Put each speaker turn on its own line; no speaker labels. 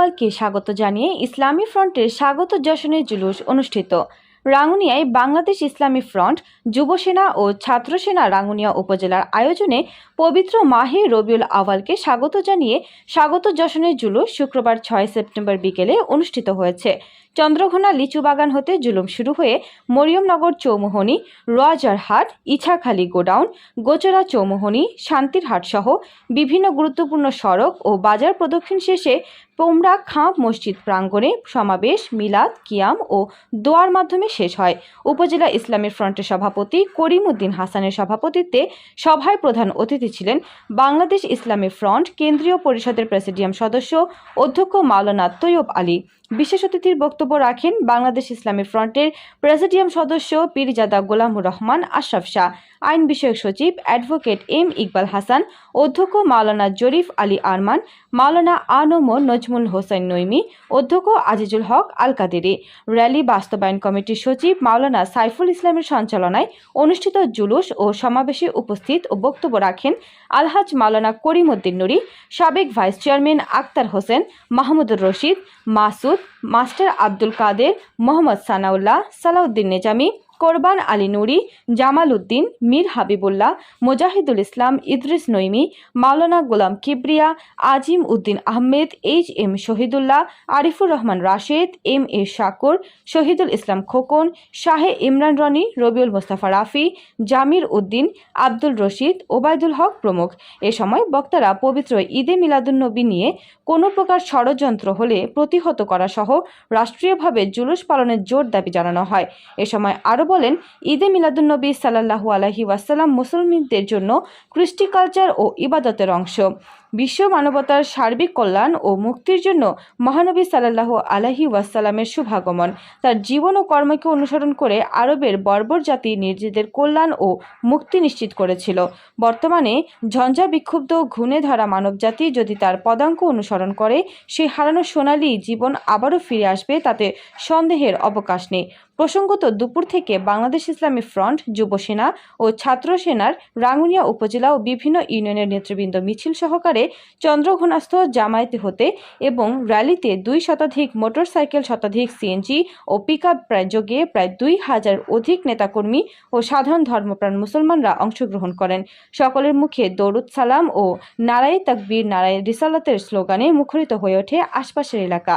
আউয়ালকে স্বাগত জানিয়ে ইসলামী ফ্রন্টের স্বাগত জশনের জুলুস অনুষ্ঠিত। রাঙ্গুনিয়ায় বাংলাদেশ ইসলামী ফ্রন্ট, যুবসেনা ও ছাত্রসেনা রাঙ্গুনিয়া উপজেলার আয়োজনে পবিত্র মাহে রবিউল আউয়ালকে স্বাগত জানিয়ে স্বাগত জশনের জুলুস শুক্রবার 6 সেপ্টেম্বর বিকেলে অনুষ্ঠিত হয়েছে। চন্দ্রঘোনা লিচু বাগান হতে জুলুম শুরু হয়ে মরিয়মনগর চৌমুহনী, রোয়াজারহাট, ইছাখালী গোডাউন, গোচরা চৌমুহনী, শান্তিরহাট সহ বিভিন্ন গুরুত্বপূর্ণ সড়ক ও বাজার প্রদক্ষিণ শেষে পোমরা খাঁ মসজিদ প্রাঙ্গণে সমাবেশ, মিলাদ, কিয়াম ও দোয়ার মাধ্যমে শেষ হয়। উপজেলা ইসলামী ফ্রন্টের সভাপতি করিম উদ্দিন হাসানের সভাপতিত্বে সভায় প্রধান অতিথি ছিলেন বাংলাদেশ ইসলামী ফ্রন্ট কেন্দ্রীয় পরিষদের প্রেসিডিয়াম সদস্য অধ্যক্ষ মাওলানা তৈয়ব আলী। বিশেষ অতিথির বক্তব্য রাখেন বাংলাদেশ ইসলামী ফ্রন্টের প্রেসিডিয়াম সদস্য পীরজাদা গোলামুর রহমান আশরাফ শাহ, আইন বিষয়ক সচিব অ্যাডভোকেট এম ইকবাল হাসান, অধ্যক্ষ মাওলানা জরিফ আলী আরমান, মাওলানা আনম নজমুল হোসেন নইমি, অধ্যক্ষ আজিজুল হক আল কাদেরি। র্যালি বাস্তবায়ন কমিটির সচিব মাওলানা সাইফুল ইসলামের সঞ্চালনায় অনুষ্ঠিত জুলুস ও সমাবেশে উপস্থিত ও বক্তব্য রাখেন আলহাজ মাওলানা করিম উদ্দিন নুরি, সাবেক vice chairman Akhtar Hossain, Mahmudur Rashid, Masud, master Abdul Kader, Mohammad Sanaullah, Salauddin Nezami, Korban Ali Nuri, Jamal Uddin, Mir Habibullah, Mujahidul Islam, Idris Naimi, Maulana Golam Kibria, Azim Uddin Ahmed, H M Shahidullah, Arifur Rahman Rashed, M A Shakur, Shahidul Islam Khokon, Shahe Imran Roni, Rabiul Mostafa Rafi, Jamir Uddin, Abdul Rashid, Obaidul হক প্রমুখ। এ সময় বক্তারা পবিত্র ঈদে মিলাদুন্নবী নিয়ে কোনো প্রকার ষড়যন্ত্র হলে প্রতিহত করা সহ রাষ্ট্রীয়ভাবে জুলুস পালনের জোর দাবি জানানো হয়। এ সময় আরও বলেন, ঈদে মিলাদুন্নবী সাল্লাল্লাহু আলাইহি ওয়াসাল্লাম মুসলমানদের জন্য কৃষ্টি কালচার ও ইবাদতের অংশ। বিশ্ব মানবতার সার্বিক কল্যাণ ও মুক্তির জন্য মহানবী সাল্লাল্লাহু আলাইহি ওয়াসাল্লামের শুভাগমন। তার জীবন ও কর্মকে অনুসরণ করে আরবের বর্বর জাতি নিজেদের কল্যাণ ও মুক্তি নিশ্চিত করেছিল। বর্তমানে ঝঞ্ঝা বিক্ষুব্ধ ঘুণে ধরা মানবজাতি যদি তার পদাঙ্ক অনুসরণ করে, সেই হারানো সোনালী জীবন আবারও ফিরে আসবে, তাতে সন্দেহের অবকাশ নেই। প্রসঙ্গত, দুপুর থেকে বাংলাদেশ ইসলামী ফ্রন্ট, যুবসেনা ও ছাত্র সেনার রাঙ্গুনিয়া উপজেলা ও বিভিন্ন ইউনিয়নের নেতৃবৃন্দ মিছিল সহকারে চন্দ্রঘোনাস্থ জামায়াতে হতে এবং র্যালিতে 2 শতাধিক মোটরসাইকেল, শতাধিক সিএনজি ও পিকআপ যোগে প্রায় 2000 অধিক নেতাকর্মী ও সাধারণ ধর্মপ্রাণ মুসলমানরা অংশগ্রহণ করেন। সকলের মুখে দরুদ সালাম ও নারায়ে তাকবীর, নারায়ে রিসালাতের স্লোগানে মুখরিত হয়ে ওঠে আশপাশের এলাকা।